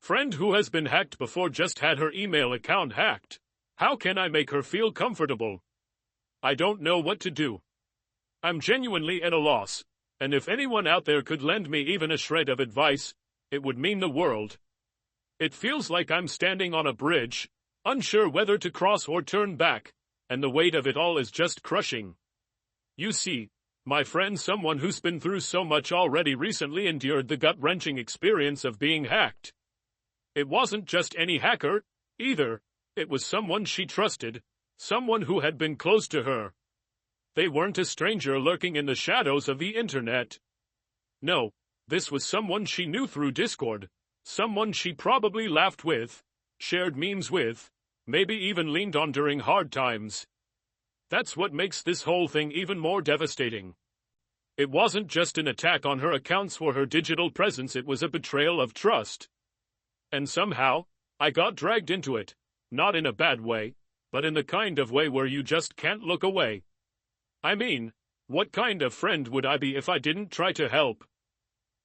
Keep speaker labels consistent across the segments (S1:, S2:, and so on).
S1: Friend who has been hacked before just had her email account hacked. How can I make her feel comfortable? I don't know what to do. I'm genuinely at a loss, and if anyone out there could lend me even a shred of advice, it would mean the world. It feels like I'm standing on a bridge, unsure whether to cross or turn back, and the weight of it all is just crushing. You see, my friend, someone who's been through so much already recently endured the gut-wrenching experience of being hacked. It wasn't just any hacker, either. It was someone she trusted, someone who had been close to her. They weren't a stranger lurking in the shadows of the internet. No, this was someone she knew through Discord, someone she probably laughed with, shared memes with, maybe even leaned on during hard times. That's what makes this whole thing even more devastating. It wasn't just an attack on her accounts or her digital presence, it was a betrayal of trust. And somehow, I got dragged into it, not in a bad way, but in the kind of way where you just can't look away. I mean, what kind of friend would I be if I didn't try to help?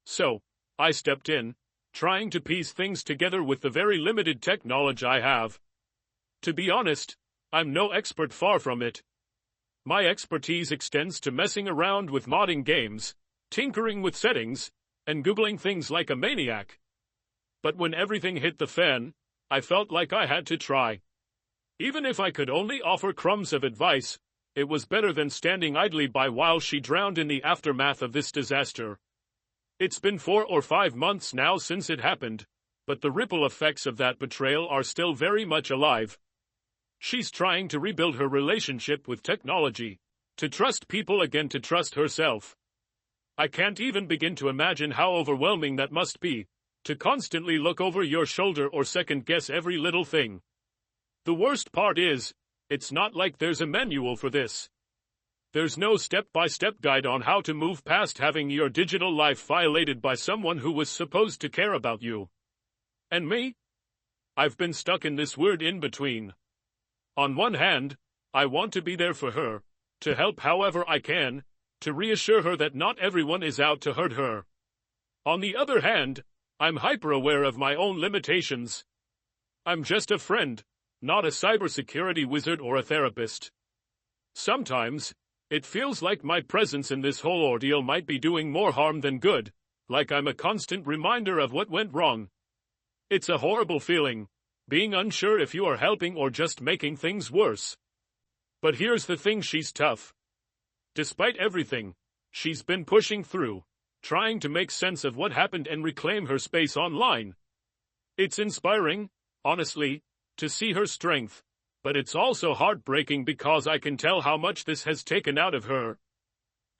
S1: So, I stepped in, trying to piece things together with the very limited tech knowledge I have. To be honest, I'm no expert, far from it. My expertise extends to messing around with modding games, tinkering with settings, and Googling things like a maniac. But when everything hit the fan, I felt like I had to try. Even if I could only offer crumbs of advice, it was better than standing idly by while she drowned in the aftermath of this disaster. It's been 4 or 5 months now since it happened, but the ripple effects of that betrayal are still very much alive. She's trying to rebuild her relationship with technology, to trust people again, to trust herself. I can't even begin to imagine how overwhelming that must be, to constantly look over your shoulder or second-guess every little thing. The worst part is, it's not like there's a manual for this. There's no step-by-step guide on how to move past having your digital life violated by someone who was supposed to care about you. And me? I've been stuck in this weird in-between. On one hand, I want to be there for her, to help however I can, to reassure her that not everyone is out to hurt her. On the other hand, I'm hyper-aware of my own limitations. I'm just a friend, not a cybersecurity wizard or a therapist. Sometimes, it feels like my presence in this whole ordeal might be doing more harm than good, like I'm a constant reminder of what went wrong. It's a horrible feeling, being unsure if you are helping or just making things worse. But here's the thing, she's tough. Despite everything, she's been pushing through, trying to make sense of what happened and reclaim her space online. It's inspiring, honestly, to see her strength, but it's also heartbreaking because I can tell how much this has taken out of her.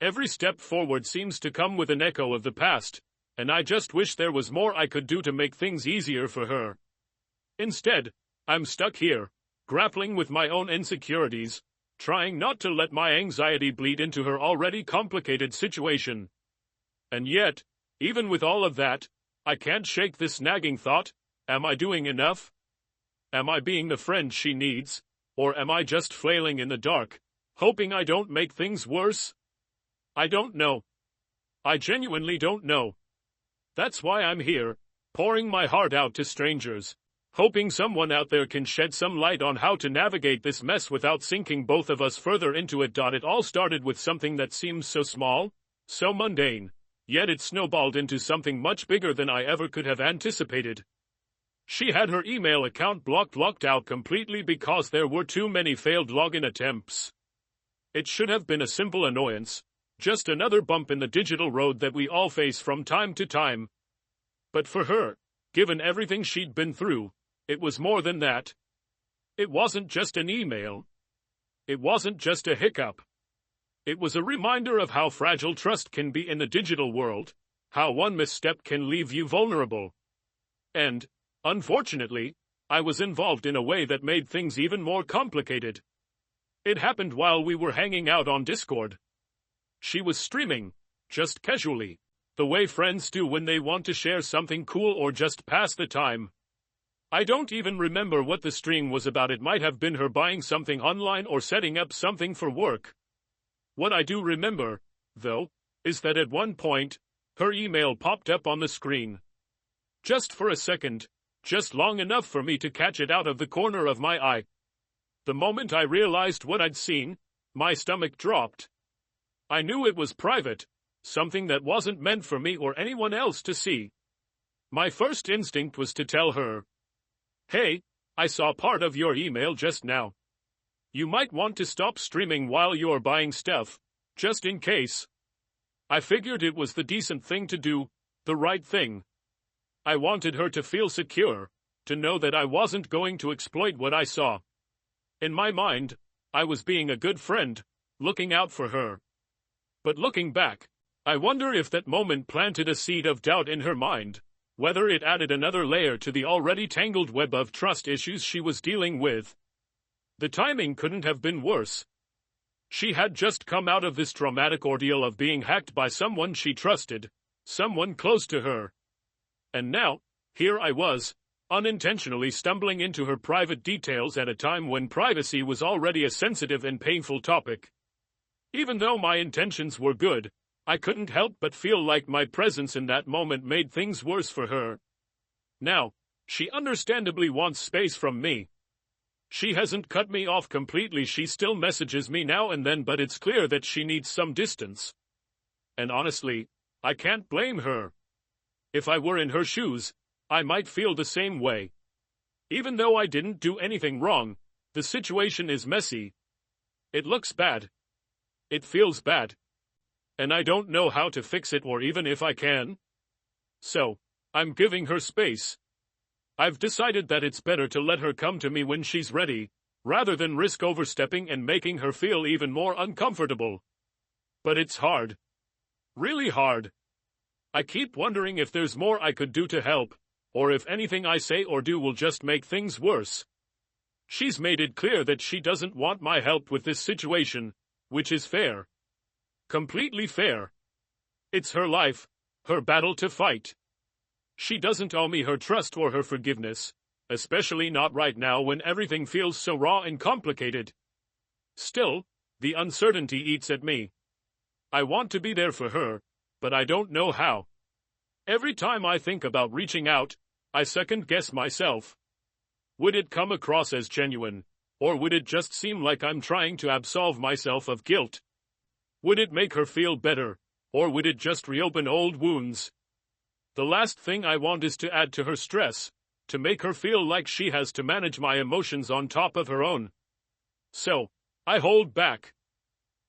S1: Every step forward seems to come with an echo of the past, and I just wish there was more I could do to make things easier for her. Instead, I'm stuck here, grappling with my own insecurities, trying not to let my anxiety bleed into her already complicated situation. And yet, even with all of that, I can't shake this nagging thought: am I doing enough? Am I being the friend she needs, or am I just flailing in the dark, hoping I don't make things worse? I don't know. I genuinely don't know. That's why I'm here, pouring my heart out to strangers, hoping someone out there can shed some light on how to navigate this mess without sinking both of us further into it. It all started with something that seems so small, so mundane, yet it snowballed into something much bigger than I ever could have anticipated. She had her email account locked out completely because there were too many failed login attempts. It should have been a simple annoyance, just another bump in the digital road that we all face from time to time. But for her, given everything she'd been through, it was more than that. It wasn't just an email. It wasn't just a hiccup. It was a reminder of how fragile trust can be in the digital world, how one misstep can leave you vulnerable. And, unfortunately, I was involved in a way that made things even more complicated. It happened while we were hanging out on Discord. She was streaming, just casually, the way friends do when they want to share something cool or just pass the time. I don't even remember what the stream was about. It might have been her buying something online or setting up something for work. What I do remember, though, is that at one point, her email popped up on the screen. Just for a second, just long enough for me to catch it out of the corner of my eye. The moment I realized what I'd seen, my stomach dropped. I knew it was private, something that wasn't meant for me or anyone else to see. My first instinct was to tell her, "Hey, I saw part of your email just now. You might want to stop streaming while you're buying stuff, just in case." I figured it was the decent thing to do, the right thing. I wanted her to feel secure, to know that I wasn't going to exploit what I saw. In my mind, I was being a good friend, looking out for her. But looking back, I wonder if that moment planted a seed of doubt in her mind, whether it added another layer to the already tangled web of trust issues she was dealing with. The timing couldn't have been worse. She had just come out of this traumatic ordeal of being hacked by someone she trusted, someone close to her. And now, here I was, unintentionally stumbling into her private details at a time when privacy was already a sensitive and painful topic. Even though my intentions were good, I couldn't help but feel like my presence in that moment made things worse for her. Now, she understandably wants space from me. She hasn't cut me off completely, she still messages me now and then, but it's clear that she needs some distance. And honestly, I can't blame her. If I were in her shoes, I might feel the same way. Even though I didn't do anything wrong, the situation is messy. It looks bad. It feels bad. And I don't know how to fix it or even if I can. So, I'm giving her space. I've decided that it's better to let her come to me when she's ready, rather than risk overstepping and making her feel even more uncomfortable. But it's hard. Really hard. I keep wondering if there's more I could do to help, or if anything I say or do will just make things worse. She's made it clear that she doesn't want my help with this situation, which is fair. Completely fair. It's her life, her battle to fight. She doesn't owe me her trust or her forgiveness, especially not right now when everything feels so raw and complicated. Still, the uncertainty eats at me. I want to be there for her, but I don't know how. Every time I think about reaching out, I second-guess myself. Would it come across as genuine, or would it just seem like I'm trying to absolve myself of guilt? Would it make her feel better, or would it just reopen old wounds? The last thing I want is to add to her stress, to make her feel like she has to manage my emotions on top of her own. So, I hold back.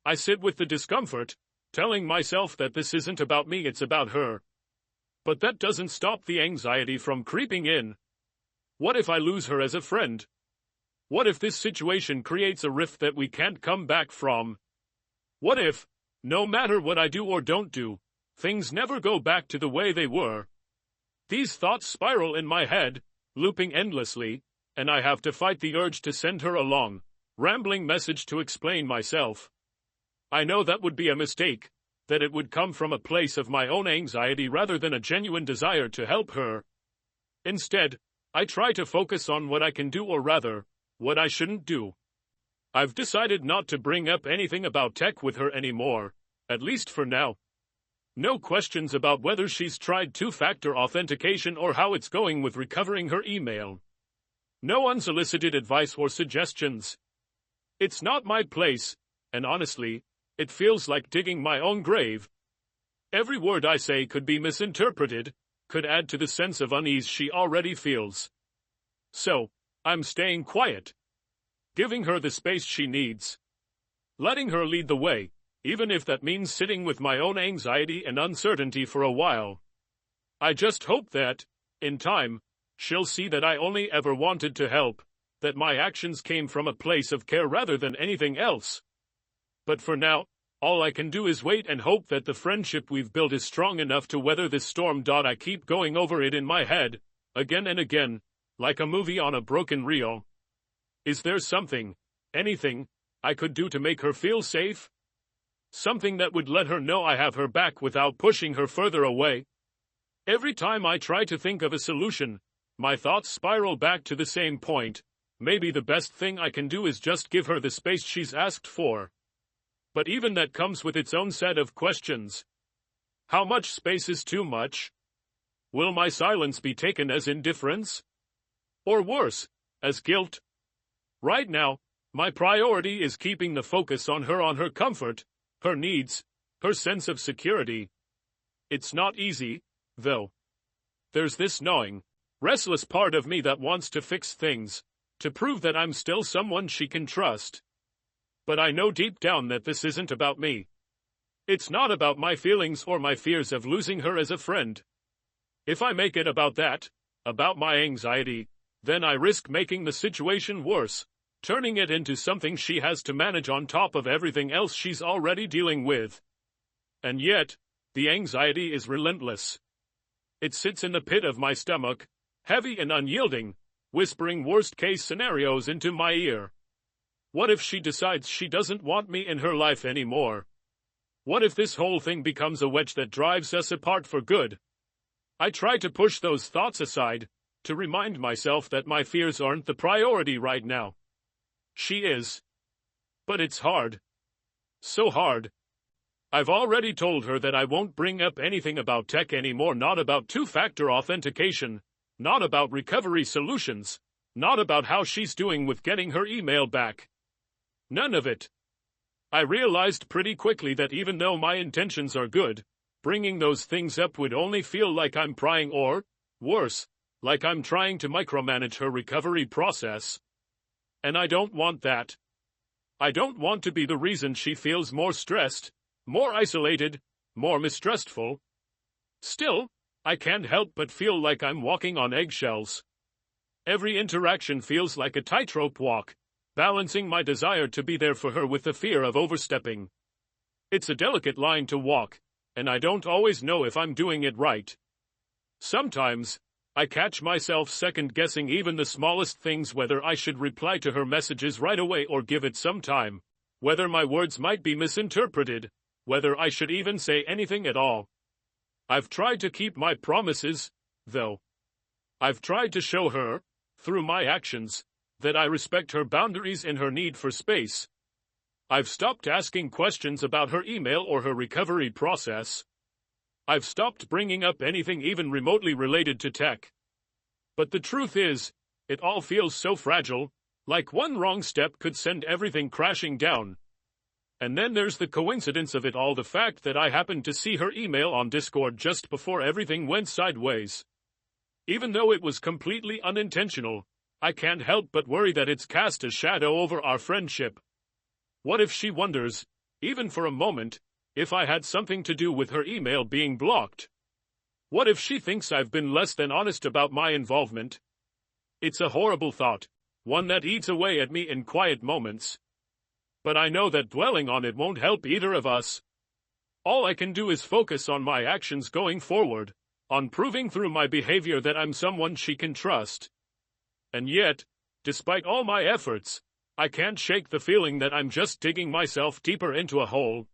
S1: I sit with the discomfort, telling myself that this isn't about me, it's about her. But that doesn't stop the anxiety from creeping in. What if I lose her as a friend? What if this situation creates a rift that we can't come back from? What if, no matter what I do or don't do, things never go back to the way they were? These thoughts spiral in my head, looping endlessly, and I have to fight the urge to send her a long, rambling message to explain myself. I know that would be a mistake, that it would come from a place of my own anxiety rather than a genuine desire to help her. Instead, I try to focus on what I can do, or rather, what I shouldn't do. I've decided not to bring up anything about tech with her anymore, at least for now. No questions about whether she's tried two-factor authentication or how it's going with recovering her email. No unsolicited advice or suggestions. It's not my place, and honestly, it feels like digging my own grave. Every word I say could be misinterpreted, could add to the sense of unease she already feels. So, I'm staying quiet. Giving her the space she needs. Letting her lead the way, even if that means sitting with my own anxiety and uncertainty for a while. I just hope that, in time, she'll see that I only ever wanted to help, that my actions came from a place of care rather than anything else. But for now, all I can do is wait and hope that the friendship we've built is strong enough to weather this storm. I keep going over it in my head, again and again, like a movie on a broken reel. Is there something, anything, I could do to make her feel safe? Something that would let her know I have her back without pushing her further away? Every time I try to think of a solution, my thoughts spiral back to the same point. Maybe the best thing I can do is just give her the space she's asked for. But even that comes with its own set of questions. How much space is too much? Will my silence be taken as indifference? Or worse, as guilt. Right now, my priority is keeping the focus on her comfort, her needs, her sense of security. It's not easy, though. There's this gnawing, restless part of me that wants to fix things, to prove that I'm still someone she can trust. But I know deep down that this isn't about me. It's not about my feelings or my fears of losing her as a friend. If I make it about that, about my anxiety, then I risk making the situation worse, turning it into something she has to manage on top of everything else she's already dealing with. And yet, the anxiety is relentless. It sits in the pit of my stomach, heavy and unyielding, whispering worst-case scenarios into my ear. What if she decides she doesn't want me in her life anymore? What if this whole thing becomes a wedge that drives us apart for good? I try to push those thoughts aside, to remind myself that my fears aren't the priority right now. She is. But it's hard. So hard. I've already told her that I won't bring up anything about tech anymore, not about two-factor authentication, not about recovery solutions, not about how she's doing with getting her email back. None of it. I realized pretty quickly that even though my intentions are good, bringing those things up would only feel like I'm prying or, worse, like I'm trying to micromanage her recovery process. And I don't want that. I don't want to be the reason she feels more stressed, more isolated, more mistrustful. Still, I can't help but feel like I'm walking on eggshells. Every interaction feels like a tightrope walk, balancing my desire to be there for her with the fear of overstepping. It's a delicate line to walk, and I don't always know if I'm doing it right. Sometimes, I catch myself second-guessing even the smallest things, whether I should reply to her messages right away or give it some time, whether my words might be misinterpreted, whether I should even say anything at all. I've tried to keep my promises, though. I've tried to show her, through my actions, that I respect her boundaries and her need for space. I've stopped asking questions about her email or her recovery process. I've stopped bringing up anything even remotely related to tech. But the truth is, it all feels so fragile, like one wrong step could send everything crashing down. And then there's the coincidence of it all, the fact that I happened to see her email on Discord just before everything went sideways. Even though it was completely unintentional, I can't help but worry that it's cast a shadow over our friendship. What if she wonders, even for a moment, if I had something to do with her email being blocked? What if she thinks I've been less than honest about my involvement? It's a horrible thought, one that eats away at me in quiet moments. But I know that dwelling on it won't help either of us. All I can do is focus on my actions going forward, on proving through my behavior that I'm someone she can trust. And yet, despite all my efforts, I can't shake the feeling that I'm just digging myself deeper into a hole.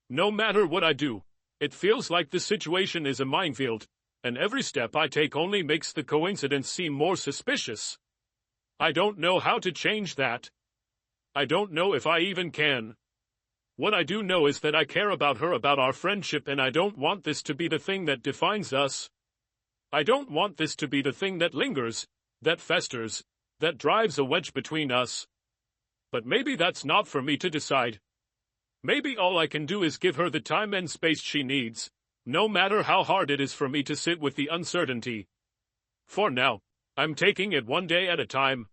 S1: No matter what I do, it feels like the situation is a minefield, and every step I take only makes the coincidence seem more suspicious. I don't know how to change that. I don't know if I even can. What I do know is that I care about her, about our friendship, and I don't want this to be the thing that defines us. I don't want this to be the thing that lingers, that festers, that drives a wedge between us. But maybe that's not for me to decide. Maybe all I can do is give her the time and space she needs, no matter how hard it is for me to sit with the uncertainty. For now, I'm taking it one day at a time.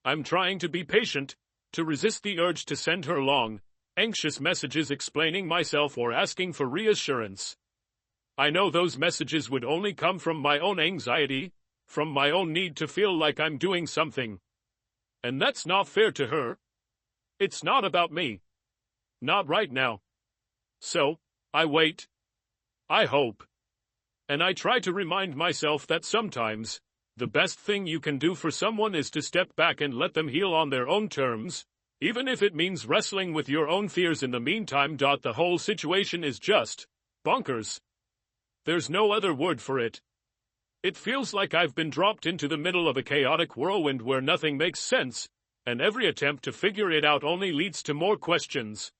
S1: I'm trying to be patient, to resist the urge to send her long, anxious messages explaining myself or asking for reassurance. I know those messages would only come from my own anxiety, from my own need to feel like I'm doing something. And that's not fair to her. It's not about me. Not right now. So, I wait. I hope. And I try to remind myself that sometimes, the best thing you can do for someone is to step back and let them heal on their own terms, even if it means wrestling with your own fears in the meantime. The whole situation is just bonkers. There's no other word for it. It feels like I've been dropped into the middle of a chaotic whirlwind where nothing makes sense, and every attempt to figure it out only leads to more questions.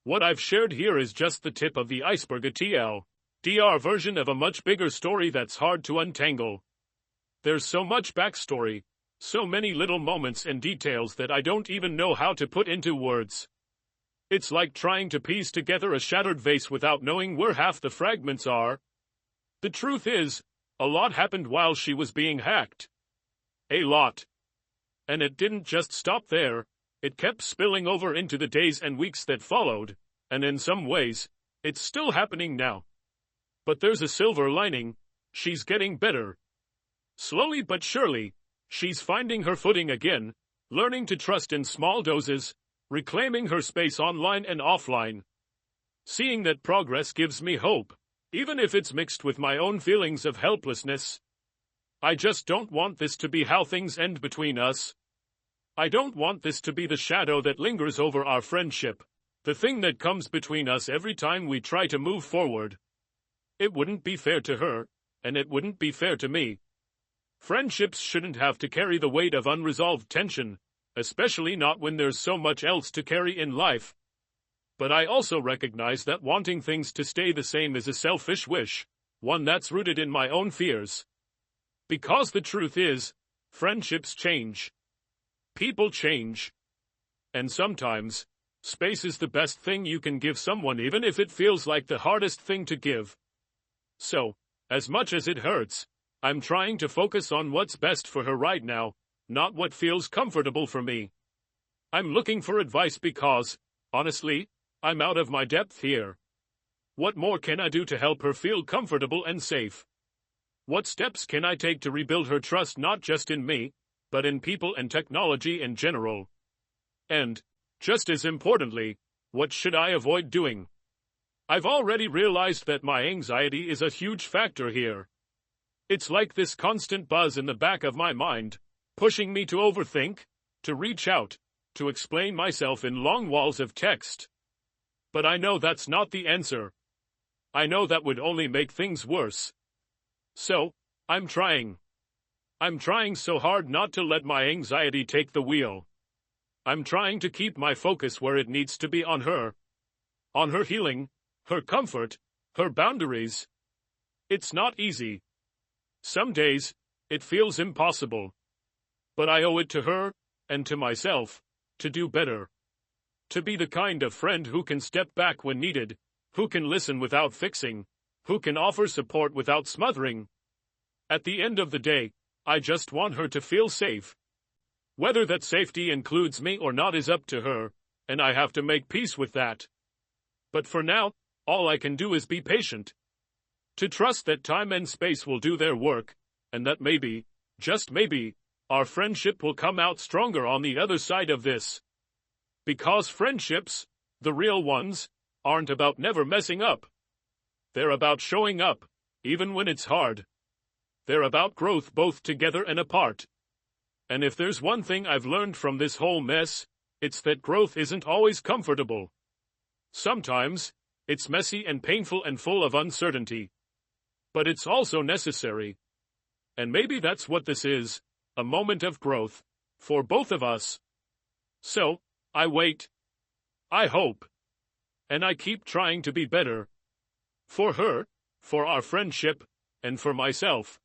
S1: What I've shared here is just the tip of the iceberg, a TLDR version of a much bigger story that's hard to untangle. There's so much backstory, so many little moments and details that I don't even know how to put into words. It's like trying to piece together a shattered vase without knowing where half the fragments are. The truth is, a lot happened while she was being hacked. A lot. And it didn't just stop there, it kept spilling over into the days and weeks that followed, and in some ways, it's still happening now. But there's a silver lining, she's getting better. Slowly but surely, she's finding her footing again, learning to trust in small doses, reclaiming her space online and offline. Seeing that progress gives me hope, even if it's mixed with my own feelings of helplessness. I just don't want this to be how things end between us. I don't want this to be the shadow that lingers over our friendship, the thing that comes between us every time we try to move forward. It wouldn't be fair to her, and it wouldn't be fair to me. Friendships shouldn't have to carry the weight of unresolved tension, especially not when there's so much else to carry in life. But I also recognize that wanting things to stay the same is a selfish wish, one that's rooted in my own fears. Because the truth is, friendships change. People change. And sometimes, space is the best thing you can give someone, even if it feels like the hardest thing to give. So, as much as it hurts, I'm trying to focus on what's best for her right now, not what feels comfortable for me. I'm looking for advice because, honestly, I'm out of my depth here. What more can I do to help her feel comfortable and safe? What steps can I take to rebuild her trust not just in me, but in people and technology in general? And, just as importantly, what should I avoid doing? I've already realized that my anxiety is a huge factor here. It's like this constant buzz in the back of my mind, pushing me to overthink, to reach out, to explain myself in long walls of text. But I know that's not the answer. I know that would only make things worse. So, I'm trying. I'm trying so hard not to let my anxiety take the wheel. I'm trying to keep my focus where it needs to be, on her. On her healing, her comfort, her boundaries. It's not easy. Some days, it feels impossible. But I owe it to her, and to myself, to do better. To be the kind of friend who can step back when needed, who can listen without fixing, who can offer support without smothering. At the end of the day, I just want her to feel safe. Whether that safety includes me or not is up to her, and I have to make peace with that. But for now, all I can do is be patient. To trust that time and space will do their work, and that maybe, just maybe, our friendship will come out stronger on the other side of this. Because friendships, the real ones, aren't about never messing up. They're about showing up, even when it's hard. They're about growth both together and apart. And if there's one thing I've learned from this whole mess, it's that growth isn't always comfortable. Sometimes, it's messy and painful and full of uncertainty. But it's also necessary. And maybe that's what this is, a moment of growth, for both of us. So, I wait. I hope. And I keep trying to be better. For her, for our friendship, and for myself.